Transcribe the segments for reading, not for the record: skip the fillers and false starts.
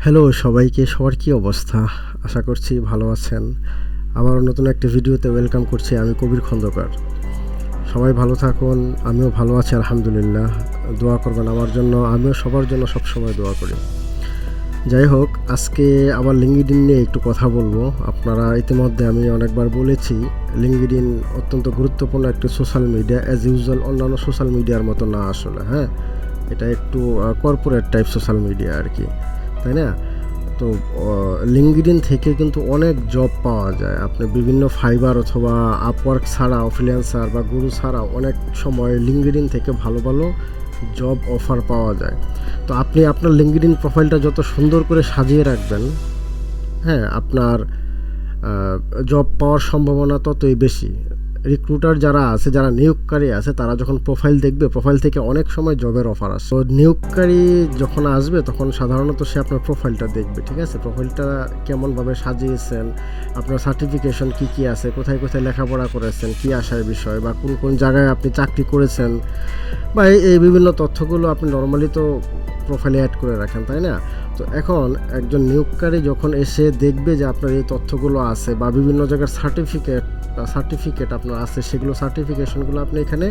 Hello সবাইকে, সবার কী অবস্থা? আশা করছি ভালো আছেন। আবারও নতুন একটি ভিডিওতে ওয়েলকাম করছি। আমি কবির খন্দকার। সবাই ভালো থাকুন, আমিও ভালো আছি আলহামদুলিল্লাহ। দোয়া করবেন আমার জন্য, আমিও সবার জন্য সবসময় দোয়া করি। যাই হোক, আজকে আবার লিঙ্কডইন নিয়ে একটু কথা বলবো। আপনারা ইতিমধ্যে আমি অনেকবার বলেছি, লিঙ্কডইন অত্যন্ত গুরুত্বপূর্ণ একটি সোশ্যাল মিডিয়া। অ্যাজ ইউজুয়াল অন্যান্য সোশ্যাল মিডিয়ার মতো না আসলে, হ্যাঁ, এটা একটু কর্পোরেট টাইপ সোশ্যাল মিডিয়া আর কি, তাই না? তো লিঙ্কডইন থেকে কিন্তু অনেক জব পাওয়া যায়। আপনি বিভিন্ন ফাইবার অথবা আপওয়ার্ক ছাড়াও, ফ্রিল্যান্সার বা গুরু ছাড়াও অনেক সময় লিঙ্কডইন থেকে ভালো ভালো জব অফার পাওয়া যায়। তো আপনি আপনার লিঙ্কডইন প্রোফাইলটা যত সুন্দর করে সাজিয়ে রাখবেন, হ্যাঁ, আপনার জব পাওয়ার সম্ভাবনা ততই বেশি। রিক্রুটার যারা আছে, যারা নিয়োগকারী আছে, তারা যখন প্রোফাইল দেখবে, প্রোফাইল থেকে অনেক সময় জবের অফার আসে। তো নিয়োগকারী যখন আসবে তখন সাধারণত সে আপনার প্রোফাইলটা দেখবে, ঠিক আছে? প্রোফাইলটা কেমনভাবে সাজিয়েছেন, আপনার সার্টিফিকেশন কী কী আছে, কোথায় কোথায় লেখাপড়া করেছেন, কী আশার বিষয়, বা কোন কোন জায়গায় আপনি চাকরি করেছেন, বা এই বিভিন্ন তথ্যগুলো আপনি নর্মালি তো প্রোফাইলে অ্যাড করে রাখেন, তাই না? তো এখন একজন নিয়োগকারী যখন এসে দেখবে যে আপনার এই তথ্যগুলো আছে, বা বিভিন্ন জায়গার সার্টিফিকেট আপনার আছে, সেগুলো সার্টিফিকেশনগুলো আপনি এখানে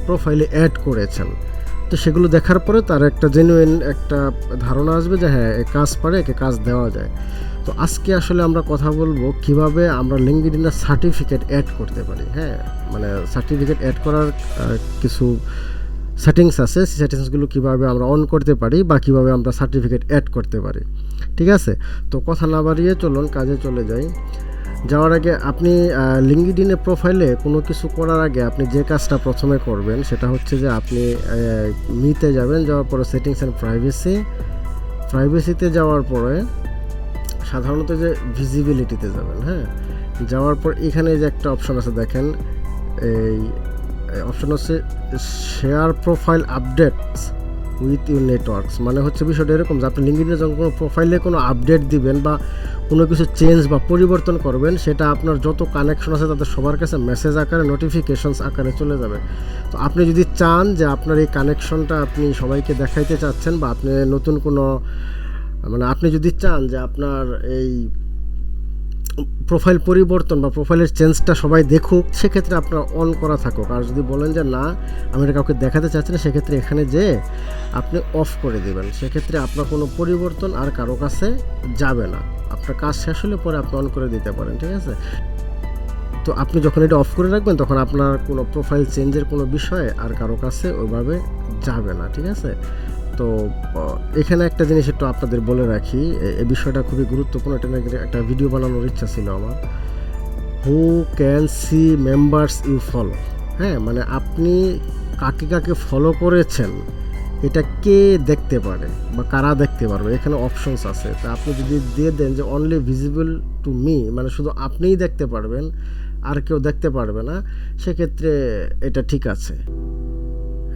প্রোফাইলে অ্যাড করেছেন, তো সেগুলো দেখার পরে তার একটা জেনুইন একটা ধারণা আসবে যে হ্যাঁ, এই কাজ পারে, একে কাজ দেওয়া যায়। তো আজকে আসলে আমরা কথা বলবো কিভাবে আমরা লিঙ্কডইনে সার্টিফিকেট অ্যাড করতে পারি। হ্যাঁ, মানে সার্টিফিকেট অ্যাড করার কিছু সেটিংস আছে, সেই সেটিংসগুলো কীভাবে আমরা অন করতে পারি বা কীভাবে আমরা সার্টিফিকেট অ্যাড করতে পারি, ঠিক আছে? তো কথা না বাড়িয়ে চলুন কাজে চলে যাই। যাওয়ার আগে আপনি লিঙ্কডইনে প্রোফাইলে কোনো কিছু করার আগে আপনি যে কাজটা প্রথমে করবেন সেটা হচ্ছে যে আপনি মিতে যাবেন, যাওয়ার পরে সেটিংস অ্যান্ড প্রাইভেসিতে যাওয়ার পরে সাধারণত যে ভিজিবিলিটিতে যাবেন, হ্যাঁ, যাওয়ার পর এখানে যে একটা অপশন আছে দেখেন, এই অপশন হচ্ছে share profile updates with your networks. মানে হচ্ছে বিষয়টা এরকম যে আপনি লিঙ্কডইনে যখন কোনো প্রোফাইলে কোনো আপডেট দিবেন বা কোনো কিছু চেঞ্জ বা পরিবর্তন করবেন, সেটা আপনার যত কানেকশন আছে তাদের সবার কাছে মেসেজ আকারে, নোটিফিকেশনস আকারে চলে যাবে। তো আপনি যদি চান যে আপনার এই কানেকশনটা আপনি সবাইকে দেখাইতে চাচ্ছেন, বা আপনি নতুন কোনো, মানে আপনি যদি চান যে আপনার এই প্রোফাইল পরিবর্তন বা প্রোফাইলের চেঞ্জটা সবাই দেখুক, সেক্ষেত্রে আপনার অন করা থাকুক। আর যদি বলেন যে না, আমি এটা কাউকে দেখাতে চাচ্ছি না, সেক্ষেত্রে এখানে যে আপনি অফ করে দেবেন। সেক্ষেত্রে আপনার কোনো পরিবর্তন আর কারো কাছে যাবে না। আপনার কাজ শেষ হলে পরে আপনি অন করে দিতে পারেন, ঠিক আছে? তো আপনি যখন এটা অফ করে রাখবেন তখন আপনার কোনো প্রোফাইল চেঞ্জের কোনো বিষয় আর কারো কাছে ওইভাবে যাবে না, ঠিক আছে? তো এখানে একটা জিনিস একটু আপনাদের বলে রাখি, এই বিষয়টা খুবই গুরুত্বপূর্ণ। এটা নিয়ে একটা ভিডিও বানানোর ইচ্ছা ছিল আমার। Who can see members you follow? হ্যাঁ, মানে আপনি কাকে কাকে ফলো করেছেন এটা কে দেখতে পারে বা কারা দেখতে পারবে, এখানে অপশনস আছে। তা আপনি যদি দিয়ে দেন যে অনলি ভিজিবল টু মি, মানে শুধু আপনিই দেখতে পারবেন আর কেউ দেখতে পারবে না, সেক্ষেত্রে এটা ঠিক আছে।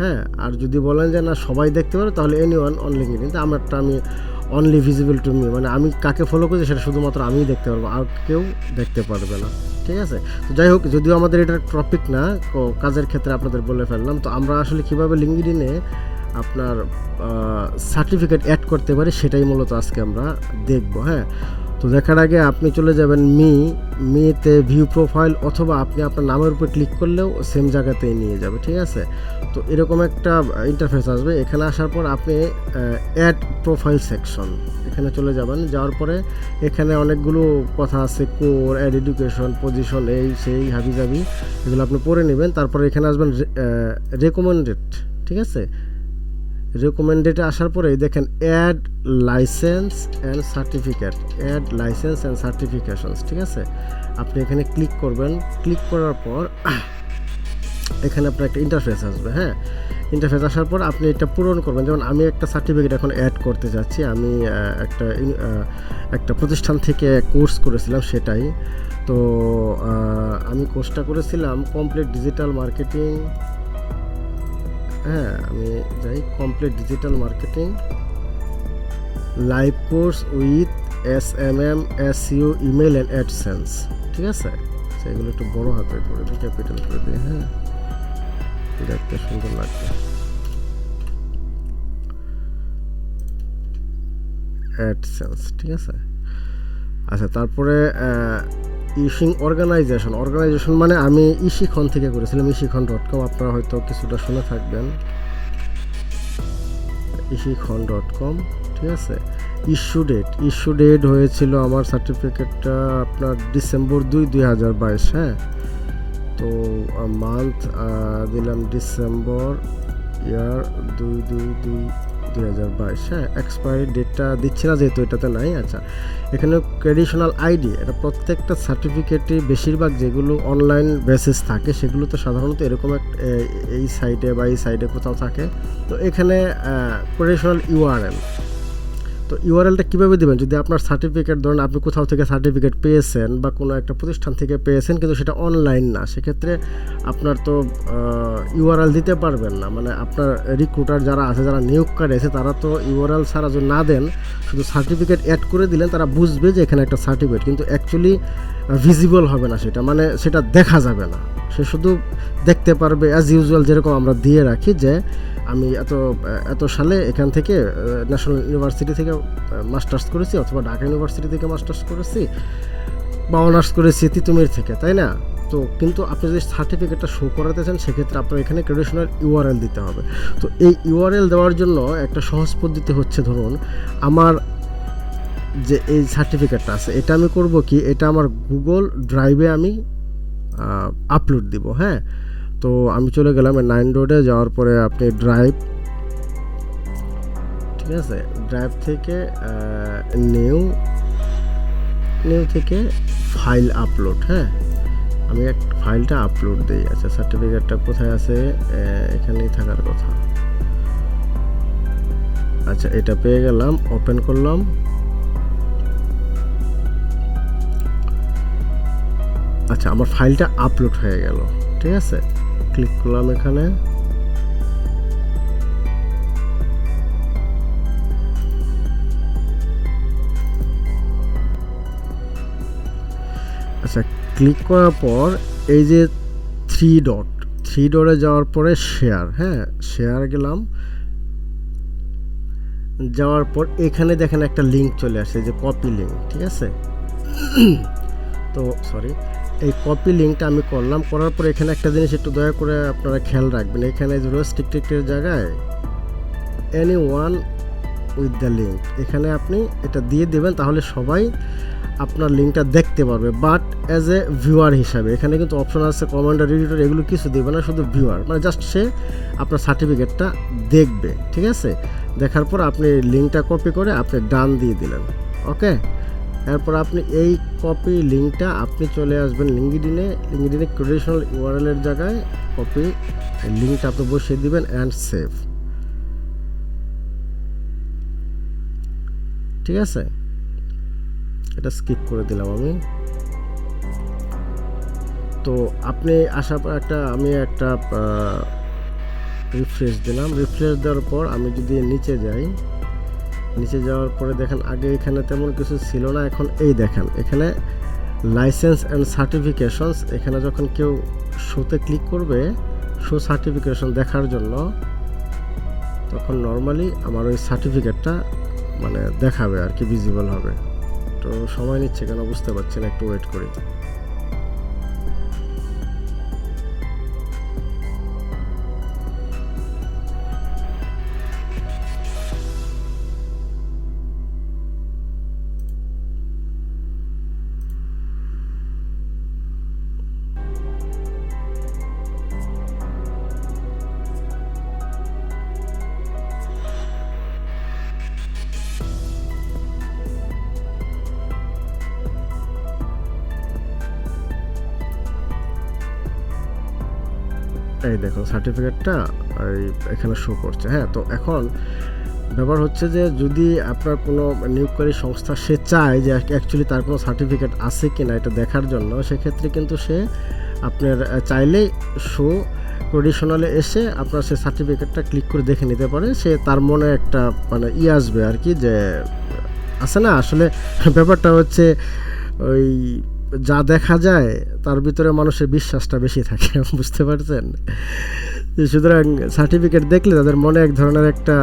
হ্যাঁ, আর যদি বলেন যে না সবাই দেখতে পারে, তাহলে এনিওয়ান অন লিঙ্কডইন। আমারটা আমি অনলি ভিজিবল টু মি, মানে আমি কাকে ফলো করছি সেটা শুধুমাত্র আমিই দেখতে পারবো, আর কেউ দেখতে পারবে না, ঠিক আছে? তো যাই হোক, যদিও আমাদের এটা টপিক না, কাজের ক্ষেত্রে আপনাদের বলে ফেললাম। তো আমরা আসলে কীভাবে লিঙ্কডইনে আপনার সার্টিফিকেট অ্যাড করতে পারি সেটাই মূলত আজকে আমরা দেখব। হ্যাঁ, তো দেখার আগে আপনি চলে যাবেন মিতে ভিউ প্রোফাইল, অথবা আপনি আপনার নামের উপর ক্লিক করলেও সেম জায়গাতেই নিয়ে যাবে, ঠিক আছে? তো এরকম একটা ইন্টারফেস আসবে। এখানে আসার পর আপনি অ্যাড প্রোফাইল সেকশন, এখানে চলে যাবেন। যাওয়ার পরে এখানে অনেকগুলো কথা আছে, কোর, অ্যাড এডুকেশন, পজিশন, এই সেই হাবিজাবি, এগুলো আপনি পড়ে নেবেন। তারপরে এখানে আসবেন রেকমেন্ডেড, ঠিক আছে? রেকমেন্ডেডে আসার পরে দেখেন অ্যাড লাইসেন্স অ্যান্ড সার্টিফিকেশনস, ঠিক আছে? আপনি এখানে ক্লিক করবেন। ক্লিক করার পর এখানে আপনার একটা ইন্টারফেস আসবে। হ্যাঁ, ইন্টারফেস আসার পর আপনি এটা পূরণ করবেন। যেমন আমি একটা সার্টিফিকেট এখন অ্যাড করতে যাচ্ছি। আমি একটা প্রতিষ্ঠান থেকে কোর্স করেছিলাম, সেটাই। তো আমি কোর্সটা করেছিলাম কমপ্লিট ডিজিটাল মার্কেটিং। হ্যাঁ, আমি যাই, complete digital marketing live course with SMM, SEO, email and AdSense, ঠিক আছে? সেগুলো একটু বড় হাতে করে দিই, ক্যাপিটাল করে দিই, হ্যাঁ, দেখতে সুন্দর লাগবে। অ্যাডসেন্স, ঠিক আছে। আচ্ছা, তারপরে ইশিং অর্গানাইজেশন মানে আমি ইশিখন থেকে করেছিলাম, ইশিখন.com, আপনারা হয়তো কিছুটা শুনে থাকবেন, ইশিখন.com, ঠিক আছে। ইস্যু ডেট হয়েছিল আমার সার্টিফিকেটটা আপনার ডিসেম্বর 2022, হ্যাঁ। তো মান্থ দিলাম ডিসেম্বর, ইয়ার 2/2/2022, হ্যাঁ। এক্সপায়ারি ডেটটা দিচ্ছি না যেহেতু এটাতে নাই। আচ্ছা, এখানে ক্রেডিশনাল আইডি, এটা প্রত্যেকটা সার্টিফিকেটই বেশিরভাগ যেগুলো অনলাইন বেসিস থাকে সেগুলো তো সাধারণত এরকম এই সাইডে বা এই সাইডে কোথাও থাকে। তো এখানে ক্রেডিশনাল ইউআরএল, তো ইউআরএলটা কীভাবে দেবেন, যদি আপনার সার্টিফিকেট ধরেন আপনি কোথাও থেকে সার্টিফিকেট পেয়েছেন বা কোনো একটা প্রতিষ্ঠান থেকে পেয়েছেন কিন্তু সেটা অনলাইন না, সেক্ষেত্রে আপনার তো ইউআরএল দিতে পারবেন না। মানে আপনার রিক্রুটার যারা আছে, যারা নিয়োগকারী আছে, তারা তো ইউআরএল ছাড়া যদি না দেন, শুধু সার্টিফিকেট অ্যাড করে দিলেন, তারা বুঝবে যে এখানে একটা সার্টিফিকেট, কিন্তু অ্যাকচুয়ালি ভিজিবল হবে না সেটা, মানে সেটা দেখা যাবে না। সে শুধু দেখতে পারবে অ্যাজ ইউজুয়াল যেরকম আমরা দিয়ে রাখি যে আমি এত সালে এখান থেকে ন্যাশনাল ইউনিভার্সিটি থেকে মাস্টার্স করেছি, অথবা ঢাকা ইউনিভার্সিটি থেকে মাস্টার্স করেছি, বা অনার্স করেছি তিতুমির থেকে, তাই না। তো কিন্তু আপনি যদি সার্টিফিকেটটা শো করাতে চান সেক্ষেত্রে আপনার এখানে ক্রেডিশনাল ইউআরএল দিতে হবে। তো এই ইউআরএল দেওয়ার জন্য একটা সহজ পদ্ধতি হচ্ছে, ধরুন আমার যে এই সার্টিফিকেটটা আছে এটা আমি করব কি, এটা আমার গুগল ড্রাইভে আমি আপলোড দিব, হ্যাঁ। তো আমি চলে গেলাম 9 রোডে, যাওয়ার পরে আপনি ড্রাইভ, ঠিক আছে, ড্রাইভ থেকে নিউ থেকে ফাইল আপলোড, হ্যাঁ। আমি এক ফাইলটা আপলোড দিই। আচ্ছা, সার্টিফিকেটটা কোথায় আছে, এখানেই থাকার কথা। আচ্ছা, এটা পেয়ে গেলাম, ওপেন করলাম। আচ্ছা, আমার ফাইলটা আপলোড হয়ে গেল, ঠিক আছে। ক্লিক করলাম এখানে, আচ্ছা, ক্লিক করার পর এই যে থ্রি ডটে যাওয়ার পরে শেয়ার, হ্যাঁ, শেয়ার গেলাম। যাওয়ার পর এখানে দেখেন একটা লিঙ্ক চলে আসে, যে কপি লিঙ্ক, ঠিক আছে। তো সরি, এই কপি লিঙ্কটা আমি করলাম। করার পর এখানে একটা জিনিস একটু দয়া করে আপনারা খেয়াল রাখবেন, এখানে রেস্ট্রিক্টেডের জায়গায় any one with the link, এখানে আপনি এটা দিয়ে দেবেন, তাহলে সবাই আপনার লিঙ্কটা দেখতে পারবে, বাট অ্যাজ এ ভিউয়ার হিসাবে। এখানে কিন্তু অপশন আছে কমান্ডার, এডিটর, এগুলো কিছু দেবে না, শুধু ভিউয়ার, মানে জাস্ট সে আপনার সার্টিফিকেটটা দেখবে, ঠিক আছে। দেখার পর আপনি লিঙ্কটা কপি করে আপনি ডান দিয়ে দিলেন, ওকে। এরপর আপনি এই কপি লিঙ্কটা আপনি চলে আসবেন লিঙ্কডিনে ক্রেডিশনাল ইউআরএলের জায়গায় কপি লিঙ্কটা আপনি বসিয়ে দিবেন অ্যান্ড সেভ, ঠিক আছে। এটা স্কিপ করে দিলাম আমি। তো আপনি আসার পর আমি একটা রিফ্রেশ দিলাম। রিফ্রেশ দেওয়ার পর আমি যদি নিচে যাই, নিচে যাওয়ার পরে দেখেন আগে এখানে তেমন কিছু ছিল না, এখন এই দেখেন এখানে লাইসেন্স অ্যান্ড সার্টিফিকেশনস, এখানে যখন কেউ শোতে ক্লিক করবে, শো সার্টিফিকেশন দেখার জন্য, তখন নর্মালি আমার ওই সার্টিফিকেটটা মানে দেখাবে আর কি, ভিজিবল হবে। তো সময় নিচ্ছে কেন বুঝতে পারছি না, একটু ওয়েট করি। এই দেখুন সার্টিফিকেটটা এখানে শো করছে, হ্যাঁ। তো এখন ব্যাপার হচ্ছে যে যদি আপনার কোনো নিয়োগকারী সংস্থা সে চায় যে অ্যাকচুয়ালি তার কোনো সার্টিফিকেট আছে কি না এটা দেখার জন্য, সেক্ষেত্রে কিন্তু সে আপনার চাইলেই শো ট্রেডিশনালে এসে আপনার সে সার্টিফিকেটটা ক্লিক করে দেখে নিতে পারে। সে তার মনে একটা মানে আসবে আর কি, যে আছে না, আসলে ব্যাপারটা হচ্ছে ওই যা দেখা যায় তার ভিতরে মানুষের বিশ্বাসটা বেশি থাকে, বুঝতে পারছেন। সুতরাং সার্টিফিকেট দেখলে তাদের মনে এক ধরনের একটা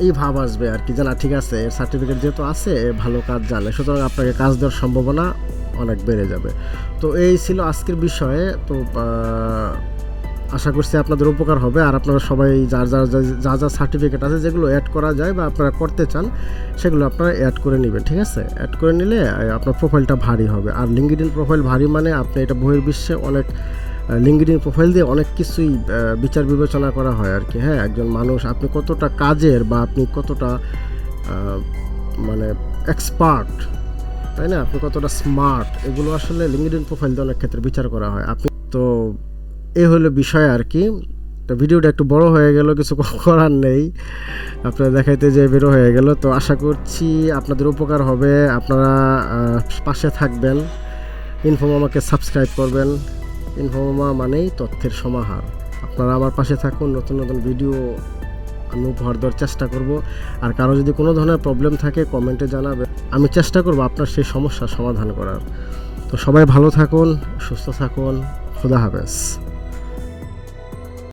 এই ভাব আসবে আর কি, যে না ঠিক আছে এর সার্টিফিকেট যেহেতু আছে এ ভালো কাজ জানে, সুতরাং আপনাকে কাজ দেওয়ার সম্ভাবনা অনেক বেড়ে যাবে। তো এই ছিল আজকের বিষয়ে। তো আশা করছি আপনাদের উপকার হবে। আর আপনারা সবাই যার যার যা যা সার্টিফিকেট আছে যেগুলো অ্যাড করা যায় বা আপনারা করতে চান সেগুলো আপনারা অ্যাড করে নেবেন, ঠিক আছে? অ্যাড করে নিলে আপনার প্রোফাইলটা ভারী হবে। আর লিঙ্কডইন প্রোফাইল ভারী মানে আপনি এটা বহির্বিশ্বে অনেক লিঙ্কডইন প্রোফাইল দিয়ে অনেক কিছুই বিচার বিবেচনা করা হয় আর কি। হ্যাঁ, একজন মানুষ আপনি কতটা কাজের বা আপনি কতটা মানে এক্সপার্ট, তাই না, আপনি কতটা স্মার্ট, এগুলো আসলে লিঙ্কডইন প্রোফাইল দিয়ে অনেক ক্ষেত্রে বিচার করা হয়। আপনি তো এই হলো বিষয় আর কি। তো ভিডিওটা একটু বড় হয়ে গেল, কিছু করার নেই, আপনারা দেখাইতে যে বেরো হয়ে গেল। তো আশা করছি আপনাদের উপকার হবে, আপনারা পাশে থাকবেন, ইনফোমামাকে সাবস্ক্রাইব করবেন। ইনফোমামা মানেই তথ্যের সমাহার। আপনারা আমার পাশে থাকুন, নতুন নতুন ভিডিও আমি উপহার দেওয়ার চেষ্টা করব। আর কারো যদি কোনো ধরনের প্রবলেম থাকে কমেন্টে জানাবে, আমি চেষ্টা করব আপনার সেই সমস্যার সমাধান করার। তো সবাই ভালো থাকুন, সুস্থ থাকুন, খুদা হাফেজ।